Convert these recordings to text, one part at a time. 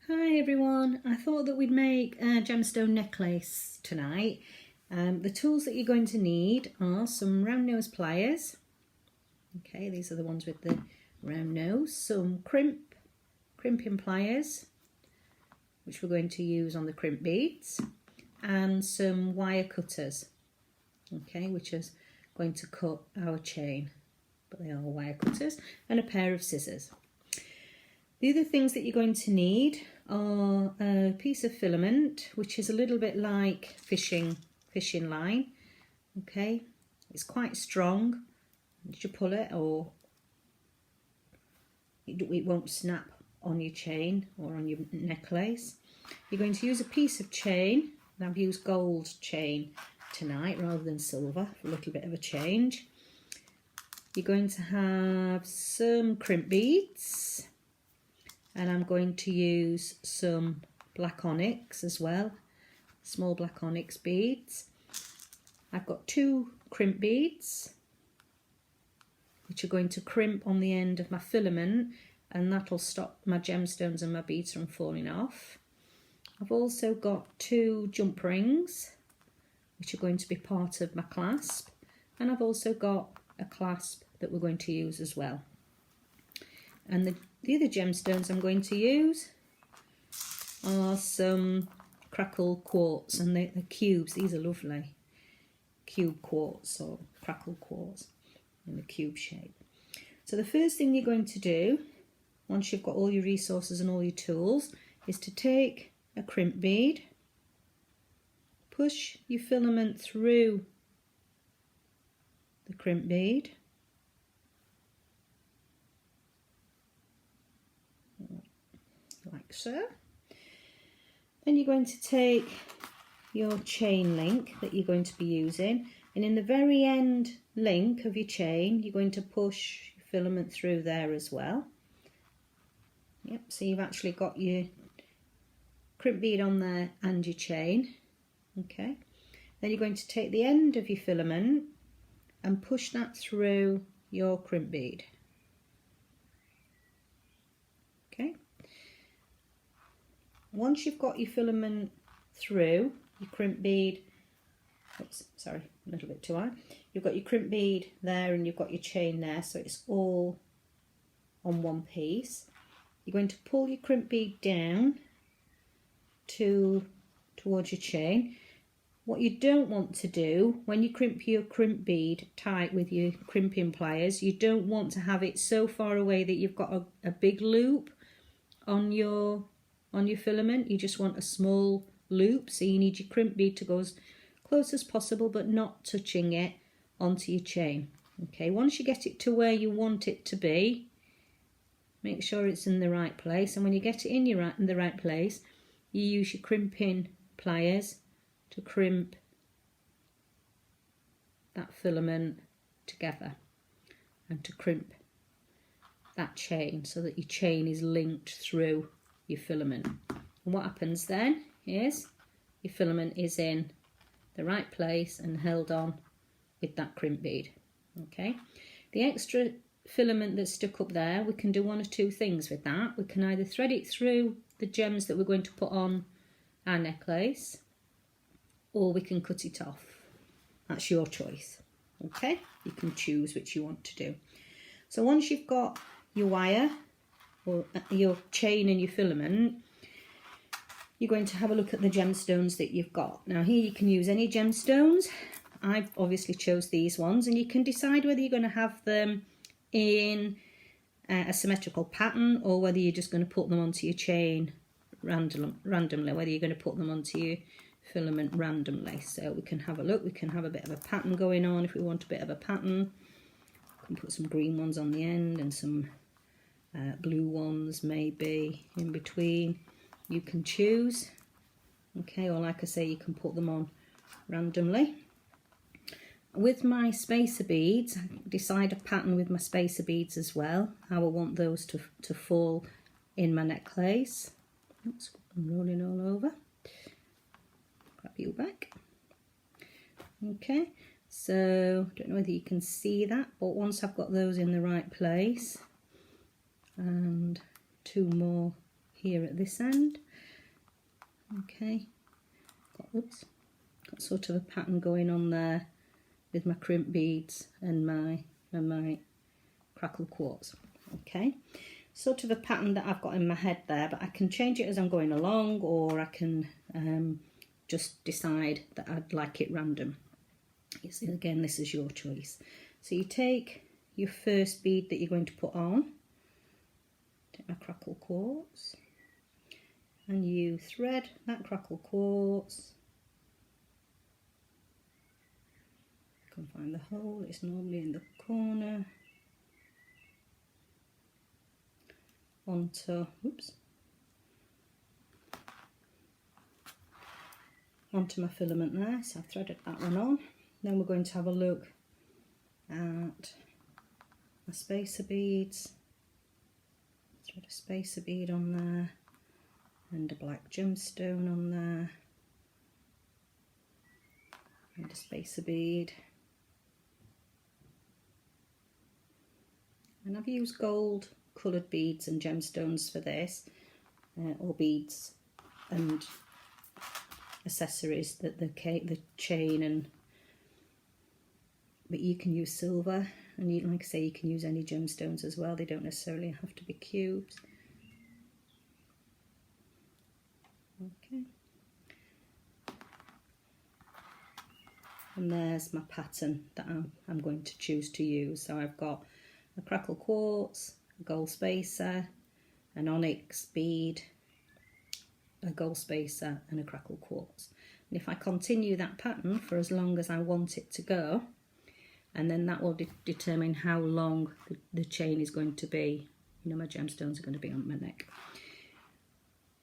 Hi everyone, I thought that we'd make a gemstone necklace tonight. The tools that you're going to need are some round nose pliers. Okay, these are the ones with the round nose. Some crimping pliers, which we're going to use on the crimp beads. And some wire cutters, okay, which is going to cut our chain. But they are wire cutters, and a pair of scissors. The other things that you're going to need are a piece of filament, which is a little bit like fishing line. Okay, it's quite strong. Did you pull it, or it won't snap on your chain or on your necklace. You're going to use a piece of chain, and I've used gold chain tonight rather than silver for a little bit of a change. You're going to have some crimp beads, and I'm going to use some black onyx as well, small black onyx beads. I've got 2 crimp beads, which are going to crimp on the end of my filament, and that'll stop my gemstones and my beads from falling off. I've also got 2 jump rings, which are going to be part of my clasp, and I've also got a clasp that we're going to use as well. And the other gemstones I'm going to use are some crackled quartz, and the cubes. These are lovely cube quartz or crackled quartz in the cube shape. So the first thing you're going to do, once you've got all your resources and all your tools, is to take a crimp bead, push your filament through the crimp bead, like so. Then you're going to take your chain link that you're going to be using, and in the very end link of your chain you're going to push your filament through there as well. Yep, so you've actually got your crimp bead on there and your chain. Okay, then you're going to take the end of your filament and push that through your crimp bead. Okay, once you've got your filament through your crimp bead, oops, sorry, a little bit too high. You've got your crimp bead there and you've got your chain there, so it's all on one piece. You're going to pull your crimp bead down towards your chain. What you don't want to do when you crimp your crimp bead tight with your crimping pliers, you don't want to have it so far away that you've got a big loop on your filament. You just want a small loop, so you need your crimp bead to go as close as possible but not touching it onto your chain. Okay, once you get it to where you want it to be, make sure it's in the right place, and when you get it in the right place, you use your crimping pliers to crimp that filament together and to crimp that chain so that your chain is linked through your filament. And what happens then is your filament is in the right place and held on with that crimp bead. Okay, the extra filament that's stuck up there, we can do one of 2 things with that. We can either thread it through the gems that we're going to put on our necklace, or we can cut it off. That's your choice. Okay, you can choose which you want to do. So once you've got your wire or your chain and your filament, you're going to have a look at the gemstones that you've got. Now here you can use any gemstones. I've obviously chose these ones, and you can decide whether you're going to have them in a symmetrical pattern or whether you're just going to put them onto your chain randomly, whether you're going to put them onto your filament randomly. So we can have a look. We can have a bit of a pattern going on if we want a bit of a pattern. We can put some green ones on the end and some blue ones maybe in between. You can choose. Okay, or like I say, you can put them on randomly. With my spacer beads, I decide a pattern with my spacer beads as well, how I want those to fall in my necklace. Oops, I'm rolling all over. Grab you back. Okay, so I don't know whether you can see that, but once I've got those in the right place, and 2 more here at this end. Okay, got sort of a pattern going on there with my crimp beads and my crackled quartz. Okay, sort of a pattern that I've got in my head there, but I can change it as I'm going along, or I can just decide that I'd like it random. So again, this is your choice. So you take your first bead that you're going to put on, take my crackled quartz, and you thread that crackled quartz. You can find the hole, it's normally in the corner, onto my filament there. So I've threaded that one on. Then we're going to have a look at my spacer beads. Thread a spacer bead on there and a black gemstone on there and a spacer bead. And I've used gold coloured beads and gemstones for this, or beads and accessories, that the chain, but you can use silver, and you, like I say, you can use any gemstones as well. They don't necessarily have to be cubes. Okay, and there's my pattern that I'm going to choose to use. So I've got a crackled quartz, a gold spacer, an onyx bead, a gold spacer and a crackled quartz. And if I continue that pattern for as long as I want it to go, and then that will determine how long the chain is going to be. You know, my gemstones are going to be on my neck.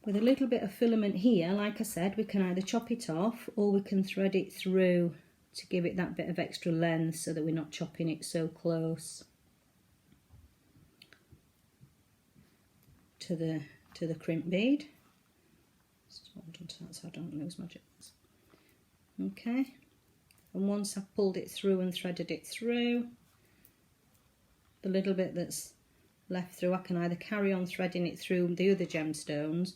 With a little bit of filament here, like I said, we can either chop it off or we can thread it through to give it that bit of extra length so that we're not chopping it so close to the crimp bead. Just hold on to that so I don't lose my gems. Okay, and once I've pulled it through and threaded it through, the little bit that's left through, I can either carry on threading it through the other gemstones,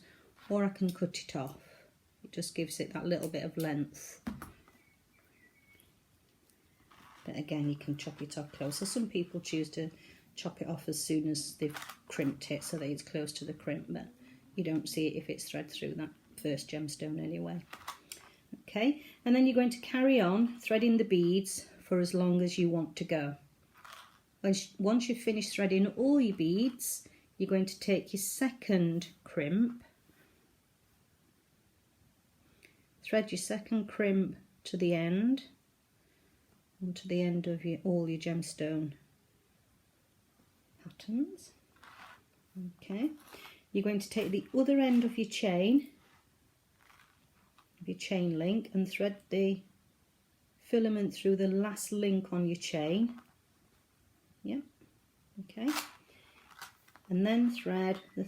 or I can cut it off. It just gives it that little bit of length. But again, you can chop it off closer. Some people choose to chop it off as soon as they've crimped it so that it's close to the crimp, but you don't see it if it's thread through that first gemstone anyway. Okay, and then you're going to carry on threading the beads for as long as you want to go. Once you've finished threading all your beads, you're going to take your second crimp, thread your second crimp to the end, and to the end of all your gemstone patterns. Okay, you're going to take the other end of your chain link and thread the filament through the last link on your chain. Yeah, okay, and then thread the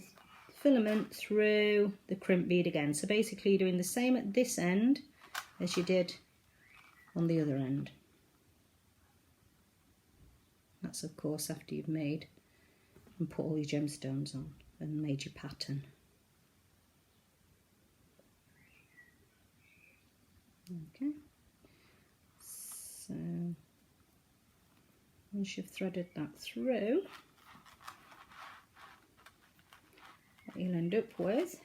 filament through the crimp bead again. So basically you're doing the same at this end as you did on the other end. That's of course after you've made and put all your gemstones on and made your pattern. Okay, so once you've threaded that through, what you'll end up with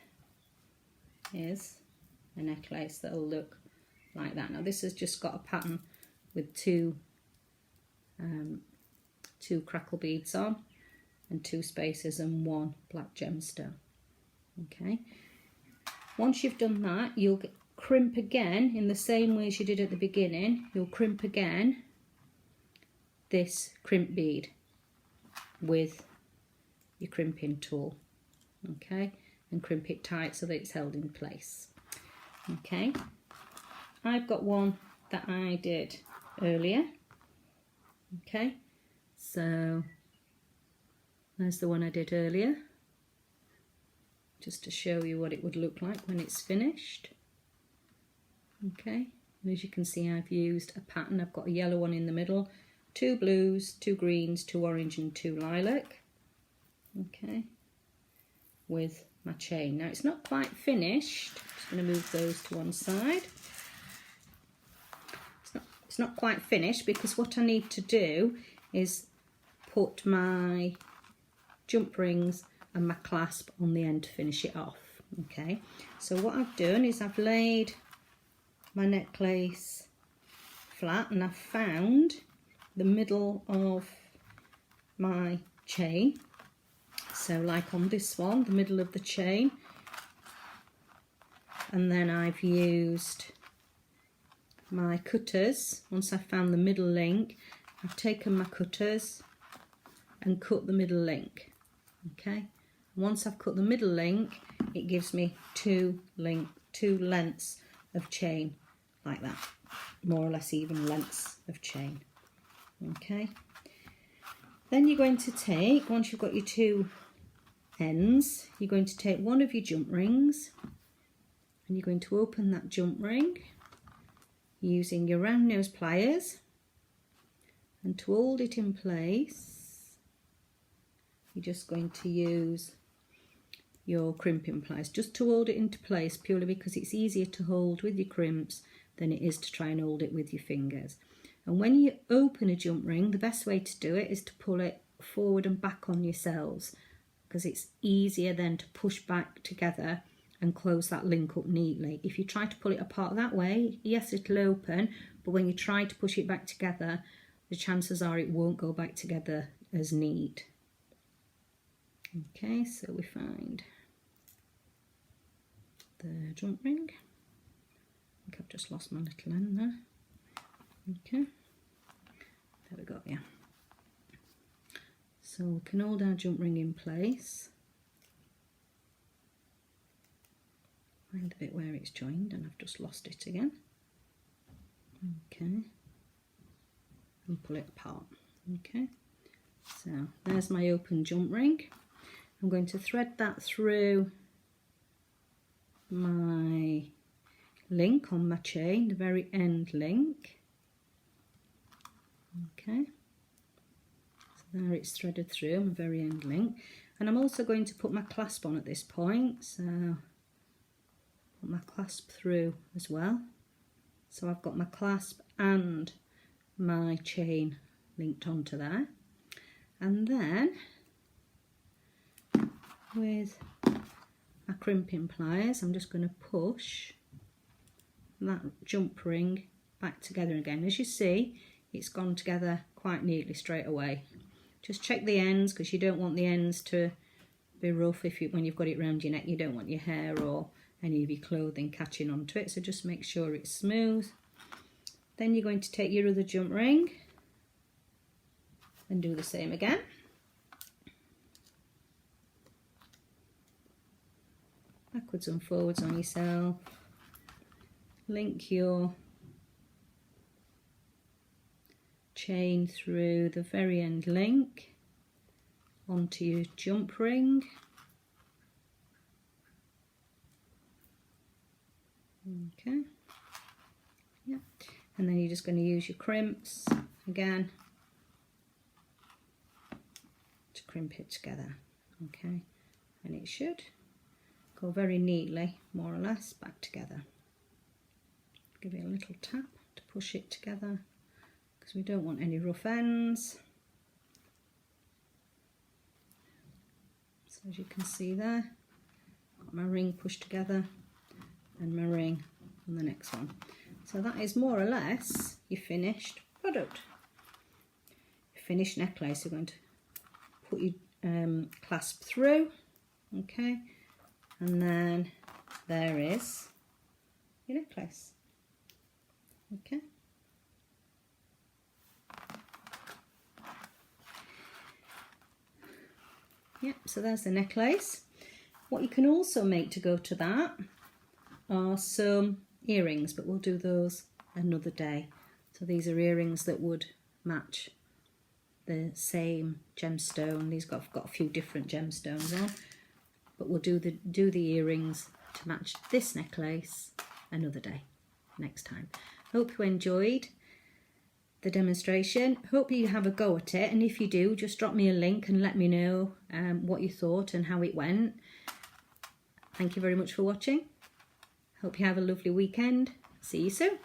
is a necklace that'll look like that. Now this has just got a pattern with two crackle beads on and 2 spacers and 1 black gemstone. Okay, once you've done that, you'll crimp again in the same way as you did at the beginning. You'll crimp again this crimp bead with your crimping tool, okay, and crimp it tight so that it's held in place. Okay, I've got one that I did earlier. Okay, so there's the one I did earlier, just to show you what it would look like when it's finished. Okay, and as you can see, I've used a pattern. I've got a yellow one in the middle, 2 blues, 2 greens, 2 orange and 2 lilac. Okay, with my chain. Now it's not quite finished. I'm just going to move those to one side. It's not quite finished because what I need to do is put my jump rings and my clasp on the end to finish it off. Okay, so what I've done is I've laid my necklace flat and I've found the middle of my chain. So like on this one, the middle of the chain, and then I've used my cutters. Once I've found the middle link, I've taken my cutters and cut the middle link. Okay, once I've cut the middle link, it gives me two lengths of chain like that, more or less even lengths of chain. Okay, then you're going to take, once you've got your two ends, you're going to take one of your jump rings and you're going to open that jump ring using your round nose pliers, and to hold it in place you're just going to use your crimping pliers just to hold it into place, purely because it's easier to hold with your crimps than it is to try and hold it with your fingers. And when you open a jump ring, the best way to do it is to pull it forward and back on yourselves, because it's easier then to push back together and close that link up neatly. If you try to pull it apart that way, yes, it'll open, but when you try to push it back together, the chances are it won't go back together as neat. Okay, so we find the jump ring. I think I've just lost my little end there. Okay, there we go, yeah. So we can hold our jump ring in place. Find the bit where it's joined, and I've just lost it again. Okay, and pull it apart. Okay, so there's my open jump ring. I'm going to thread that through my link on my chain, the very end link. Okay, so there it's threaded through my very end link, and I'm also going to put my clasp on at this point, so put my clasp through as well. So I've got my clasp and my chain linked onto there, and then with my crimping pliers I'm just going to push that jump ring back together again. As you see, it's gone together quite neatly straight away. Just check the ends, because you don't want the ends to be rough. When you've got it around your neck, you don't want your hair or any of your clothing catching onto it, so just make sure it's smooth. Then you're going to take your other jump ring and do the same again. Backwards and forwards on yourself. Link your chain through the very end link onto your jump ring. Okay, yeah, and then you're just going to use your crimps again to crimp it together. Okay, and it should go very neatly, more or less, back together. Give it a little tap to push it together, because we don't want any rough ends. So as you can see there, got my ring pushed together and my ring on the next one. So that is more or less your finished product. Your finished necklace. You're going to put your clasp through, okay, and then there is your necklace. Okay. Yep, so there's the necklace. What you can also make to go to that are some earrings, but we'll do those another day. So these are earrings that would match the same gemstone. These got a few different gemstones on, but we'll do the earrings to match this necklace another day, next time. Hope you enjoyed the demonstration. Hope you have a go at it, and if you do, just drop me a link and let me know what you thought and how it went. Thank you very much for watching. Hope you have a lovely weekend. See you soon.